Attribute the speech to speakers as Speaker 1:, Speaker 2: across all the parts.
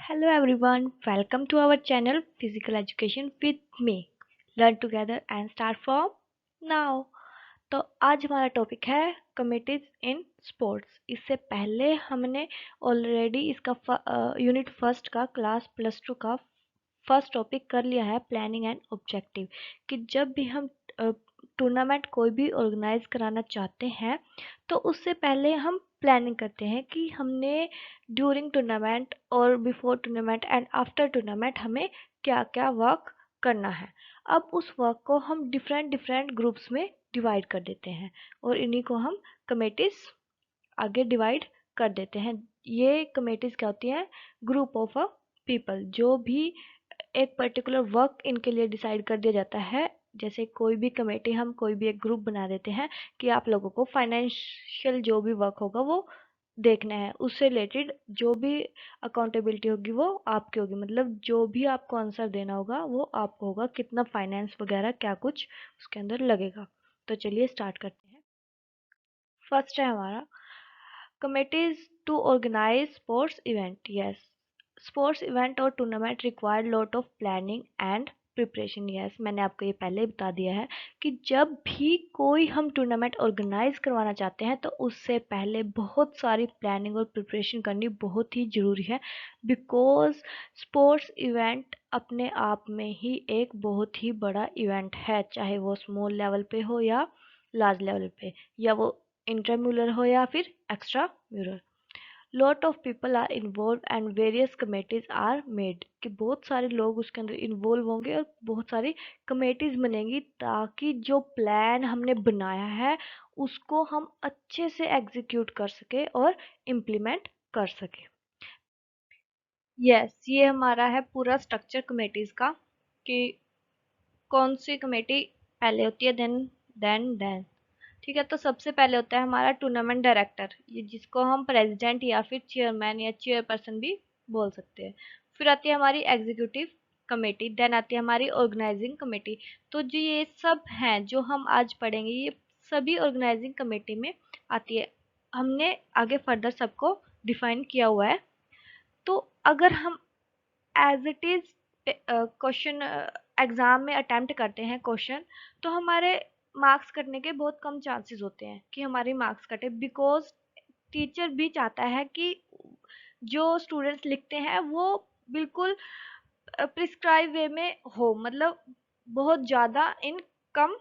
Speaker 1: Hello everyone, welcome to our channel Physical Education with me. Learn together and start from now. तो आज हमारा topic है committees in sports. इससे पहले हमने ऑलरेडी इसका यूनिट फर्स्ट का क्लास +2 का फर्स्ट टॉपिक कर लिया है, प्लानिंग एंड ऑब्जेक्टिव। कि जब भी हम टूर्नामेंट कोई भी ऑर्गेनाइज कराना चाहते हैं तो उससे पहले हम प्लानिंग करते हैं कि हमने ड्यूरिंग टूर्नामेंट और before tournament and after tournament हमें क्या क्या वर्क करना है। अब उस वर्क को हम डिफरेंट डिफरेंट ग्रुप्स में डिवाइड कर देते हैं और इन्हीं को हम कमेटीज आगे डिवाइड कर देते हैं। ये कमेटीज क्या होती हैं? Group of a people. जो भी एक पर्टिकुलर वर्क इनके लिए डिसाइड कर दिया जाता है। जैसे कोई भी कमेटी, हम कोई भी एक ग्रुप बना देते हैं कि आप लोगों को फाइनेंशियल जो भी वर्क होगा वो देखना है, उससे रिलेटेड जो भी अकाउंटेबिलिटी होगी वो आपकी होगी। मतलब जो भी आपको आंसर देना होगा वो आपको होगा, कितना फाइनेंस वगैरह क्या कुछ उसके अंदर लगेगा। तो चलिए स्टार्ट करते हैं। फर्स्ट है हमारा committees to organise sports event. Yes, sports event और tournament require lot of planning and preparation. Yes, मैंने आपको ये पहले ही बता दिया है कि जब भी कोई हम टूर्नामेंट ऑर्गेनाइज करवाना चाहते हैं तो उससे पहले बहुत सारी प्लानिंग और प्रिपरेशन करनी बहुत ही ज़रूरी है। बिकॉज स्पोर्ट्स इवेंट अपने आप में ही एक बहुत ही बड़ा इवेंट है, चाहे वो स्मॉल लेवल पे हो या लार्ज लेवल पे, या वो इंटरम्यूलर हो या फिर extramural. Lot of people are involve and various committees are made. कि बहुत सारे लोग उसके अंदर इन्वॉल्व होंगे और बहुत सारी कमेटीज बनेंगी ताकि जो प्लान हमने बनाया है उसको हम अच्छे से एग्जीक्यूट कर सके और इम्प्लीमेंट कर सके। यस, ये हमारा है पूरा स्ट्रक्चर कमेटीज का कि कौन सी कमेटी पहले होती है, देन। ठीक है, तो सबसे पहले होता है हमारा टूर्नामेंट डायरेक्टर, ये जिसको हम प्रेसिडेंट या फिर चेयरमैन या चेयरपर्सन भी बोल सकते हैं। फिर आती है हमारी एग्जीक्यूटिव कमेटी, देन आती है हमारी ऑर्गेनाइजिंग कमेटी। तो जो ये सब हैं जो हम आज पढ़ेंगे ये सभी ऑर्गेनाइजिंग कमेटी में आती है। हमने आगे फर्दर सबको डिफाइन किया हुआ है। तो अगर हम as it is question exam में अटेम्प्ट करते हैं क्वेश्चन, तो हमारे मार्क्स कटने के बहुत कम चांसेस होते हैं कि हमारे मार्क्स कटे। बिकॉज टीचर भी चाहता है कि जो स्टूडेंट्स लिखते हैं वो बिल्कुल प्रिस्क्राइब वे में हो, मतलब बहुत ज़्यादा इन कम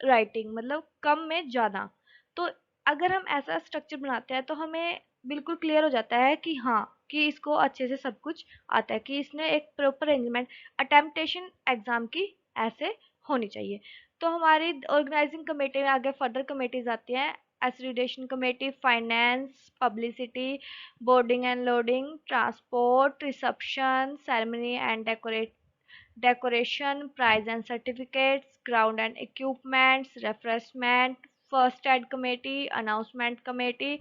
Speaker 1: राइटिंग, मतलब कम में ज़्यादा। तो अगर हम ऐसा स्ट्रक्चर बनाते हैं तो हमें बिल्कुल क्लियर हो जाता है कि हाँ, कि इसको अच्छे से सब कुछ आता है, कि इसने एक प्रॉपर अरेंजमेंट अटेम्पटेशन एग्जाम की ऐसे होनी चाहिए। तो हमारी ऑर्गेनाइजिंग कमेटी में आगे फर्दर कमेटीज आती हैं। Association committee, finance, publicity, boarding and loading, transport, reception, ceremony and decoration, prize and certificates, ground and equipments, refreshment, first aid committee, announcement committee,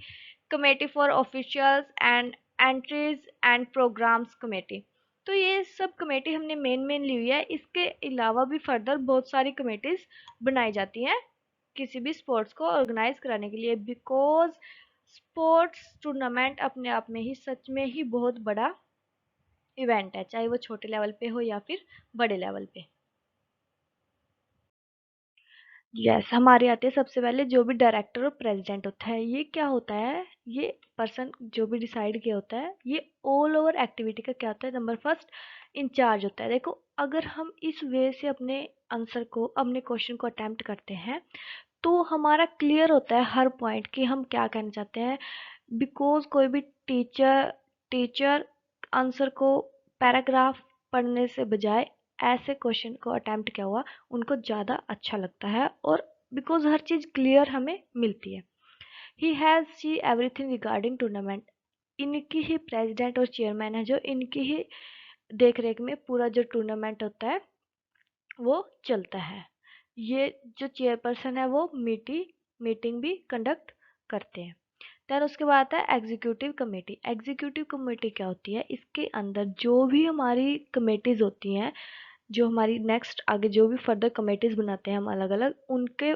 Speaker 1: committee for officials and entries and programs committee। तो ये sub committee हमने main ली हुई है। इसके अलावा भी further बहुत सारी कमेटीज बनाई जाती हैं किसी भी स्पोर्ट्स को ऑर्गेनाइज कराने के लिए। बिकॉज स्पोर्ट्स टूर्नामेंट अपने आप में ही सच में ही बहुत बड़ा इवेंट है, चाहे वो छोटे लेवल पे हो या फिर बड़े लेवल पे। यस, हमारे आते हैं सबसे पहले जो भी डायरेक्टर और प्रेसिडेंट होता है। ये क्या होता है? ये पर्सन जो भी डिसाइड किया होता है ये ऑल ओवर एक्टिविटी का क्या होता है, नंबर फर्स्ट इंचार्ज होता है। देखो, अगर हम इस वे से अपने आंसर को, अपने क्वेश्चन को अटेम्प्ट करते हैं तो हमारा क्लियर होता है हर पॉइंट कि हम क्या कहना चाहते हैं। बिकॉज कोई भी टीचर आंसर को पैराग्राफ पढ़ने से बजाय ऐसे क्वेश्चन को अटेम्प्ट किया हुआ उनको ज़्यादा अच्छा लगता है, और बिकॉज हर चीज़ क्लियर हमें मिलती है। He has see everything regarding tournament. इनकी ही प्रेसिडेंट और चेयरमैन है जो इनकी ही देख रेख में पूरा जो टूर्नामेंट होता है वो चलता है। ये जो चेयरपर्सन है वो मीटिंग भी कंडक्ट करते हैं। देन उसके बाद आता है एग्जीक्यूटिव कमेटी। एग्जीक्यूटिव कमेटी क्या होती है? इसके अंदर जो भी हमारी कमेटीज होती हैं, जो हमारी नेक्स्ट आगे जो भी फर्दर कमेटीज बनाते हैं हम अलग अलग, उनके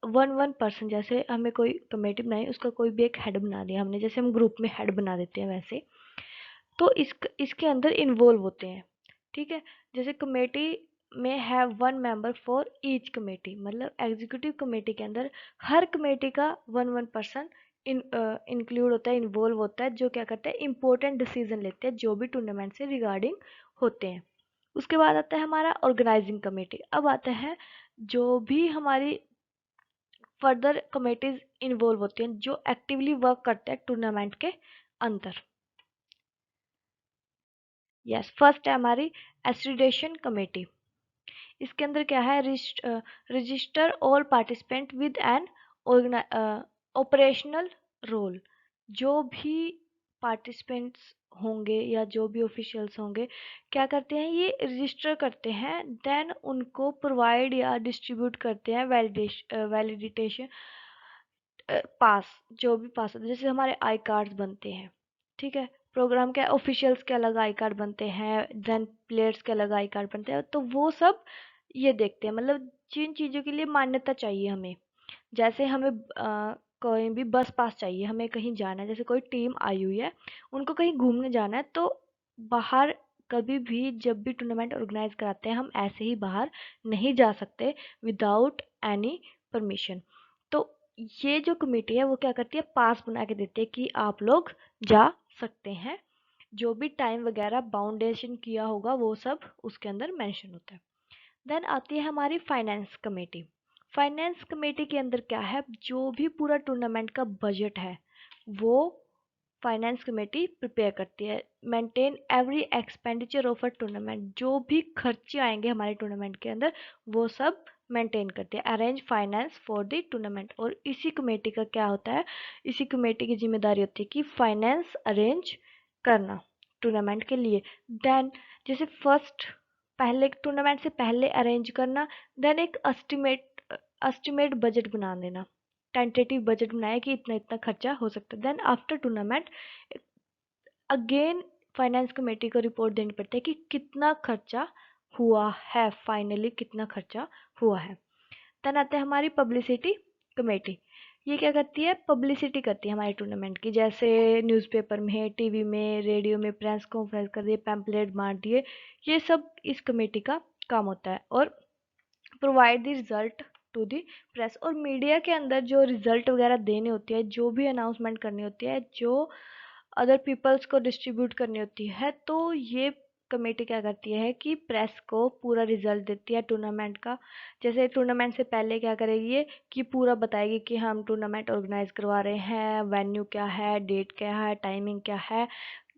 Speaker 1: वन वन पर्सन, जैसे हमें कोई कमेटी बनाई उसका कोई भी एक हेड बना दिया हमने, जैसे हम ग्रुप में हेड बना देते हैं वैसे। तो इसके अंदर इन्वॉल्व होते हैं। ठीक है, जैसे कमेटी में है 1 मेंबर फॉर ईच कमेटी, मतलब एग्जीक्यूटिव कमेटी के अंदर हर कमेटी का 1 1 पर्सन इंक्लूड होता है, इन्वॉल्व होता है, जो क्या करते हैं, इंपॉर्टेंट डिसीजन लेते हैं जो भी टूर्नामेंट से रिगार्डिंग होते हैं। उसके बाद आता है हमारा ऑर्गेनाइजिंग कमेटी। अब आता है जो भी हमारी फर्दर कमेटीज इन्वॉल्व होती हैं जो एक्टिवली वर्क करते हैं टूर्नामेंट के अंदर। यस, फर्स्ट है हमारी एसोसिएशन कमेटी। इसके अंदर क्या है, register all participant with an operational role. जो भी पार्टिसिपेंट्स होंगे या जो भी ऑफिशियल्स होंगे क्या करते हैं, ये रजिस्टर करते हैं, देन उनको प्रोवाइड या डिस्ट्रीब्यूट करते हैं वैलिडिटेशन पास, जो भी पास होते हैं, जैसे हमारे आई कार्ड्स बनते हैं। ठीक है, प्रोग्राम के ऑफिशियल्स के अलग आई कार्ड बनते हैं, देन प्लेयर्स के अलग आई कार्ड बनते हैं, तो वो सब ये देखते हैं, मतलब जिन चीज़ों के लिए मान्यता चाहिए हमें, जैसे हमें कोई भी बस पास चाहिए, हमें कहीं जाना है, जैसे कोई टीम आई हुई है, उनको कहीं घूमने जाना है, तो बाहर कभी भी जब भी टूर्नामेंट ऑर्गेनाइज कराते हैं हम ऐसे ही बाहर नहीं जा सकते विदाउट एनी परमिशन। तो ये जो कमेटी है वो क्या करती है, पास बना के देती है कि आप लोग जा सकते हैं, जो भी टाइम वगैरह बाउंडेशन किया होगा वो सब उसके अंदर मेंशन होता है। देन आती है हमारी फाइनेंस कमेटी। फाइनेंस कमेटी के अंदर क्या है, जो भी पूरा टूर्नामेंट का बजट है वो फाइनेंस कमेटी प्रिपेयर करती है। Maintain every expenditure of a tournament, जो भी खर्चे आएंगे हमारे टूर्नामेंट के अंदर वो सब मेंटेन करते हैं। Arrange finance for the tournament, और इसी कमेटी का क्या होता है, इसी कमेटी की जिम्मेदारी होती है कि फाइनेंस अरेंज करना टूर्नामेंट के लिए। देन जैसे फर्स्ट, पहले टूर्नामेंट से पहले अरेंज करना, देन एक एस्टिमेट बजट बना देना, टेंटेटिव बजट बनाया कि इतना इतना खर्चा हो सकता है। Then after tournament again finance committee को रिपोर्ट देनी पड़ती है कि कितना खर्चा हुआ है, फाइनली कितना खर्चा हुआ है। देन आते हैं हमारी पब्लिसिटी कमेटी। ये क्या करती है, पब्लिसिटी करती है हमारे टूर्नामेंट की, जैसे न्यूज़पेपर में, टीवी में, रेडियो में प्रेस कॉन्फ्रेंस कर दिए, पैम्पलेट बांट दिए, ये सब इस कमेटी का काम होता है। और provide the result to the press, और मीडिया के अंदर जो रिजल्ट वगैरह देने होती है, जो भी अनाउंसमेंट करनी होती है, जो अदर पीपल्स को डिस्ट्रीब्यूट करनी होती है, तो ये कमेटी क्या करती है कि प्रेस को पूरा रिजल्ट देती है टूर्नामेंट का। जैसे टूर्नामेंट से पहले क्या करेगी ये, कि पूरा बताएगी कि हम टूर्नामेंट ऑर्गेनाइज करवा रहे हैं, वेन्यू क्या है, डेट क्या है, टाइमिंग क्या है,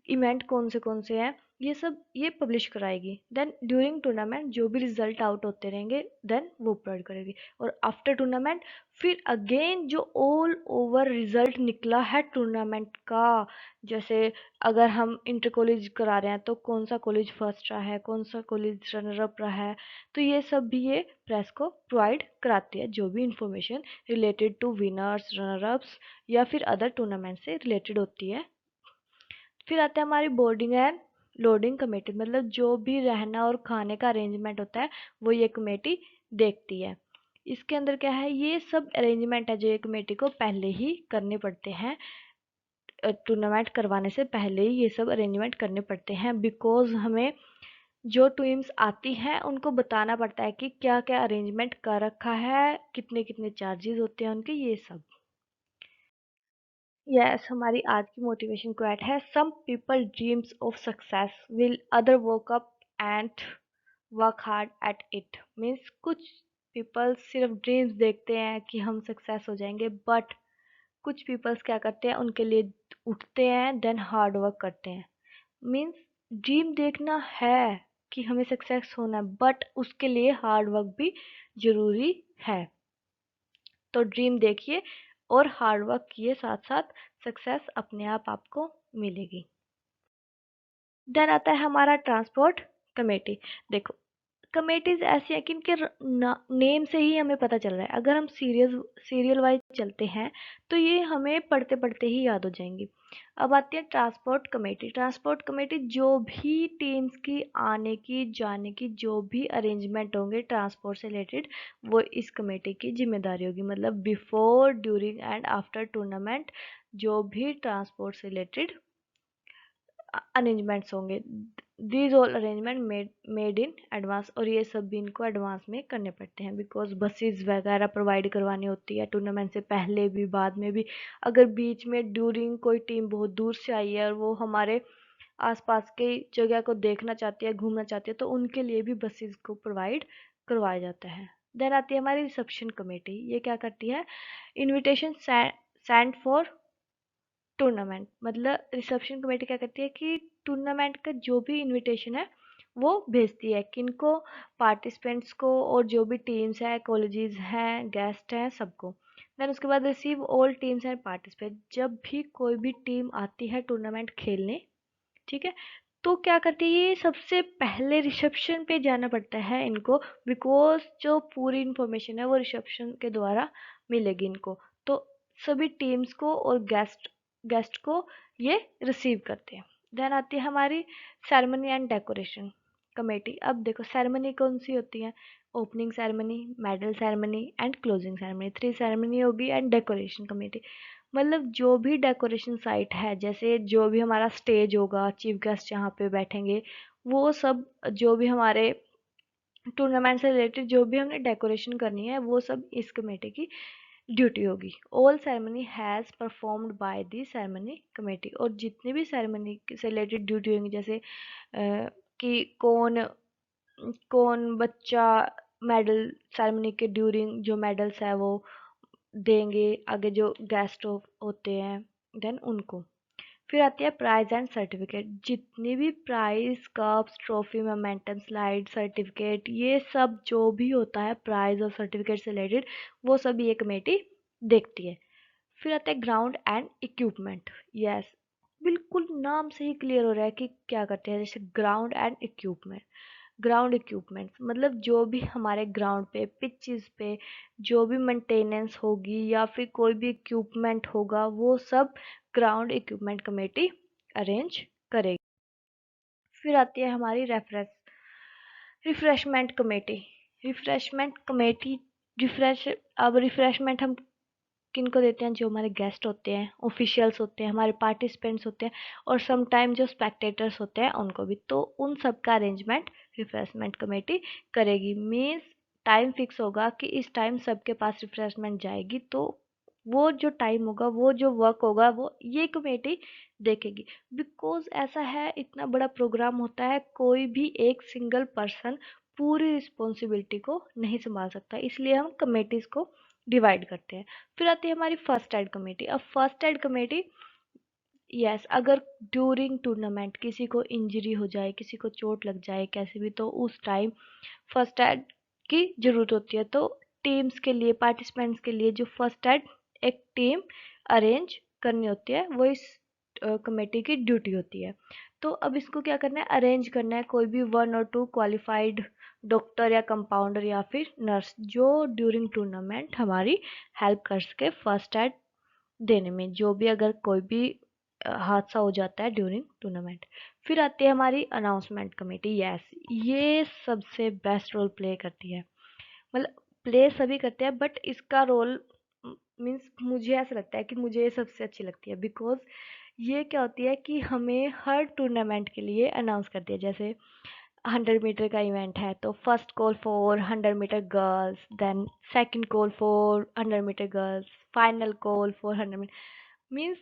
Speaker 1: इवेंट कौन से हैं, ये सब ये पब्लिश कराएगी। देन ड्यूरिंग टूर्नामेंट जो भी रिजल्ट आउट होते रहेंगे देन वो प्रोवाइड करेगी। और आफ्टर टूर्नामेंट फिर अगेन जो ऑल ओवर रिजल्ट निकला है टूर्नामेंट का, जैसे अगर हम इंटर कॉलेज करा रहे हैं तो कौन सा कॉलेज फर्स्ट रहा है, कौन सा कॉलेज रनर अप रहा है, तो ये सब भी ये प्रेस को प्रोवाइड कराती है, जो भी information related to winners, runner ups या फिर अदर टूर्नामेंट से रिलेटेड होती है। फिर आते हैं हमारी बोर्डिंग एंड लोडिंग कमेटी, मतलब जो भी रहना और खाने का अरेंजमेंट होता है वो ये कमेटी देखती है। इसके अंदर क्या है, ये सब अरेंजमेंट है जो ये कमेटी को पहले ही करने पड़ते हैं, टूर्नामेंट करवाने से पहले ही ये सब अरेंजमेंट करने पड़ते हैं, बिकॉज हमें जो टीम्स आती हैं उनको बताना पड़ता है कि क्या क्या अरेंजमेंट कर रखा है, कितने कितने चार्जेस होते हैं उनके, ये सब। यस, हमारी आज की मोटिवेशन क्वेट है, some people dreams of success will other work up and work hard at it. Means कुछ पीपल सिर्फ ड्रीम्स देखते हैं कि हम सक्सेस हो जाएंगे, बट कुछ पीपल्स क्या करते हैं, उनके लिए उठते हैं देन हार्ड वर्क करते हैं। मीन्स ड्रीम देखना है कि हमें सक्सेस होना है, बट उसके लिए हार्ड वर्क भी जरूरी है। तो ड्रीम देखिए और हार्ड वर्क किए साथ साथ सक्सेस अपने आप आपको मिलेगी। देन आता है हमारा ट्रांसपोर्ट कमेटी। देखो, कमेटीज ऐसी हैं कि इनके नेम से ही हमें पता चल रहा है, अगर हम सीरियल वाइज चलते हैं तो ये हमें पढ़ते पढ़ते ही याद हो जाएंगी। अब आती है ट्रांसपोर्ट कमेटी। ट्रांसपोर्ट कमेटी जो भी टीम्स की आने की जाने की जो भी अरेंजमेंट होंगे ट्रांसपोर्ट से रिलेटेड, वो इस कमेटी की जिम्मेदारी होगी, मतलब before, during and after tournament जो भी ट्रांसपोर्ट से रिलेटेड अरेंजमेंट्स होंगे। These all arrangement made in advance, और ये सब भी इनको एडवांस में करने पड़ते हैं बिकॉज बसेस वगैरह प्रोवाइड करवानी होती है टूर्नामेंट से पहले भी बाद में भी। अगर बीच में ड्यूरिंग कोई टीम बहुत दूर से आई है और वो हमारे आसपास के जगह को देखना चाहती है, घूमना चाहती है, तो उनके लिए भी बसेस को प्रोवाइड करवाया जाता है। देन आती है हमारी रिसेप्शन कमेटी। ये क्या करती है, इनविटेशन सेंड फॉर टूर्नामेंट। मतलब रिसेप्शन कमेटी क्या करती है कि टूर्नामेंट का जो भी इनविटेशन है वो भेजती है, किनको, पार्टिसिपेंट्स को, और जो भी टीम्स हैं, कॉलेजेस हैं, गेस्ट हैं, सबको। देन उसके बाद receive all teams and participant. जब भी कोई भी टीम आती है टूर्नामेंट खेलने, ठीक है, तो क्या करती है, ये सबसे पहले रिसेप्शन पे जाना पड़ता है इनको, बिकॉज जो पूरी इंफॉर्मेशन है वो रिसेप्शन के द्वारा मिलेगी इनको। तो सभी टीम्स को और गेस्ट गेस्ट को ये रिसीव करते हैं। देन आती है हमारी सेरेमनी एंड डेकोरेशन कमेटी। अब देखो सेरेमनी कौन सी होती है, opening ceremony, medal ceremony and closing ceremony, 3 ceremony होगी। एंड डेकोरेशन कमेटी, मतलब जो भी डेकोरेशन साइट है, जैसे जो भी हमारा स्टेज होगा, चीफ गेस्ट यहाँ पे बैठेंगे, वो सब जो भी हमारे टूर्नामेंट से रिलेटेड जो भी हमने डेकोरेशन करनी है वो सब इस कमेटी की ड्यूटी होगी। All ceremony has performed by the ceremony committee. और जितनी भी सेरेमनी से रिलेटेड ड्यूटी होंगी, जैसे कि कौन कौन बच्चा मेडल सेरेमनी के ड्यूरिंग जो मेडल्स है वो देंगे आगे जो गेस्ट होते हैं, देन उनको। फिर आती है प्राइज एंड सर्टिफिकेट। जितनी भी prize, cups, trophy, momentum, slide, certificate, ये सब जो भी होता है प्राइज और सर्टिफिकेट से रिलेटेड, वो सब ये कमेटी देखती है। फिर आता है ग्राउंड एंड इक्विपमेंट। यस, बिल्कुल नाम से ही क्लियर हो रहा है कि क्या करते हैं। जैसे ground and equipment, ground equipments मतलब जो भी हमारे ग्राउंड पे, पिचेस पे जो भी मेंटेनेंस होगी या फिर कोई भी इक्विपमेंट होगा, वो सब ग्राउंड इक्विपमेंट कमेटी अरेंज करेगी। फिर आती है हमारी रिफ्रेशमेंट कमेटी। रिफ्रेशमेंट कमेटी, अब रिफ्रेशमेंट हम किनको देते हैं, जो हमारे गेस्ट होते हैं, ऑफिशियल्स होते हैं, हमारे पार्टिसिपेंट्स होते हैं, और सम टाइम जो स्पेक्टेटर्स होते हैं उनको भी। तो उन सब का अरेंजमेंट रिफ्रेशमेंट कमेटी करेगी। मीन्स टाइम फिक्स होगा कि इस टाइम सबके पास रिफ्रेशमेंट जाएगी, तो वो जो टाइम होगा, वो जो वर्क होगा, वो ये कमेटी देखेगी। बिकॉज ऐसा है, इतना बड़ा प्रोग्राम होता है, कोई भी एक सिंगल पर्सन पूरी रिस्पॉन्सिबिलिटी को नहीं संभाल सकता, इसलिए हम कमेटीज को डिवाइड करते हैं। फिर आती है हमारी फर्स्ट एड कमेटी। अब फर्स्ट एड कमेटी, यस, अगर ड्यूरिंग टूर्नामेंट किसी को इंजरी हो जाए, किसी को चोट लग जाए कैसे भी, तो उस टाइम फर्स्ट एड की ज़रूरत होती है। तो टीम्स के लिए, पार्टिसिपेंट्स के लिए जो फर्स्ट एड एक टीम अरेंज करनी होती है, वो इस कमेटी की ड्यूटी होती है। तो अब इसको क्या करना है, अरेंज करना है कोई भी 1 और 2 क्वालिफाइड डॉक्टर या कंपाउंडर या फिर नर्स, जो ड्यूरिंग टूर्नामेंट हमारी हेल्प कर सके फर्स्ट एड देने में, जो भी अगर कोई भी हादसा हो जाता है ड्यूरिंग टूर्नामेंट। फिर आती है हमारी अनाउंसमेंट कमेटी। यस, ये सबसे बेस्ट रोल प्ले करती है। मतलब प्ले सभी करते हैं, बट इसका रोल मीन्स मुझे ऐसा लगता है कि मुझे ये सबसे अच्छी लगती है। बिकॉज ये क्या होती है कि हमें हर टूर्नामेंट के लिए अनाउंस करती है। जैसे 100 मीटर का इवेंट है, तो first call for 100 metre girls, then second call for 100 metre girls, final call for 100 metre. Means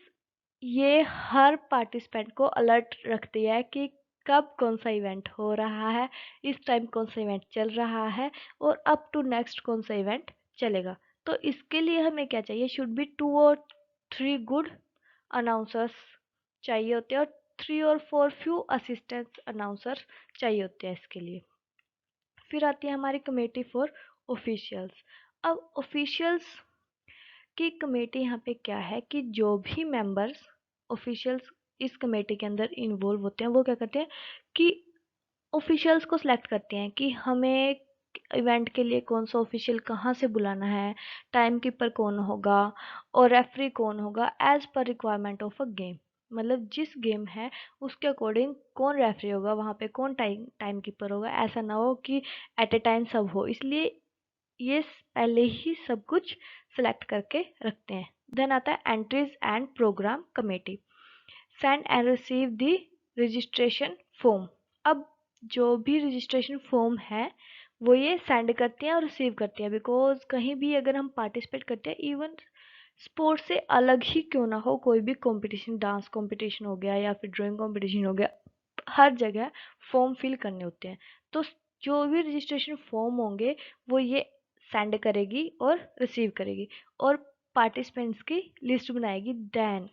Speaker 1: ये हर पार्टिसिपेंट को अलर्ट रखती है कि कब कौन सा इवेंट हो रहा है, इस टाइम कौन सा इवेंट चल रहा है, और अप टू नेक्स्ट कौन सा इवेंट चलेगा। तो इसके लिए हमें क्या चाहिए, शुड बी 2 और 3 गुड अनाउंसर्स चाहिए होते हैं, और 3 और 4 फ्यू असिस्टेंट अनाउंसर्स चाहिए होते हैं इसके लिए। फिर आती है हमारी कमेटी फॉर ऑफिशियल्स। अब ऑफिशियल्स की कमेटी यहाँ पे क्या है कि जो भी मेंबर्स ऑफिशियल्स इस कमेटी के अंदर इन्वॉल्व होते हैं, वो क्या करते हैं कि ऑफिशियल्स को सिलेक्ट करते हैं कि हमें इवेंट के लिए कौन सा ऑफिशियल कहाँ से बुलाना है, टाइम कीपर कौन होगा, और रेफरी कौन होगा, as per requirement of a game. मतलब जिस गेम है उसके अकॉर्डिंग कौन रेफरी होगा, वहाँ पे कौन टाइम कीपर होगा। ऐसा ना हो कि एट ए टाइम सब हो, इसलिए ये पहले ही सब कुछ सेलेक्ट करके रखते हैं। देन आता है entries and programme committee. Send and receive the registration form. अब जो भी रजिस्ट्रेशन फॉर्म है वो ये सेंड करते हैं और रिसीव करते हैं, बिकॉज कहीं भी अगर हम पार्टिसिपेट करते हैं, इवन स्पोर्ट्स से अलग ही क्यों ना हो, कोई भी कंपटीशन, डांस कंपटीशन हो गया या फिर ड्राइंग कंपटीशन हो गया, हर जगह फॉर्म फिल करने होते हैं। तो जो भी रजिस्ट्रेशन फॉर्म होंगे वो ये सेंड करेगी और रिसीव करेगी और पार्टिसिपेंट्स की लिस्ट बनाएगी। देन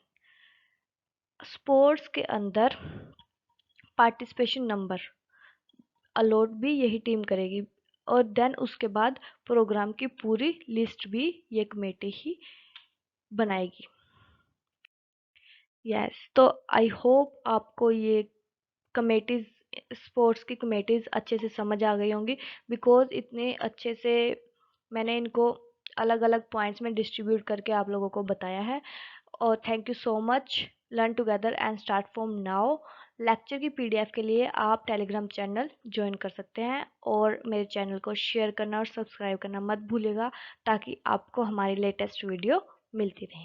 Speaker 1: स्पोर्ट्स के अंदर पार्टिसिपेशन नंबर अलॉट भी यही टीम करेगी और देन उसके बाद प्रोग्राम की पूरी लिस्ट भी ये कमेटी ही बनाएगी। यस, तो आई होप आपको ये कमेटीज, स्पोर्ट्स की कमेटीज अच्छे से समझ आ गई होंगी, बिकॉज इतने अच्छे से मैंने इनको अलग अलग पॉइंट्स में डिस्ट्रीब्यूट करके आप लोगों को बताया है। और thank you so much. Learn together and start from now. Lecture की पीडीएफ के लिए आप टेलीग्राम चैनल ज्वाइन कर सकते हैं और मेरे चैनल को शेयर करना और सब्सक्राइब करना मत भूलिएगा, ताकि आपको हमारी लेटेस्ट वीडियो मिलती रहे।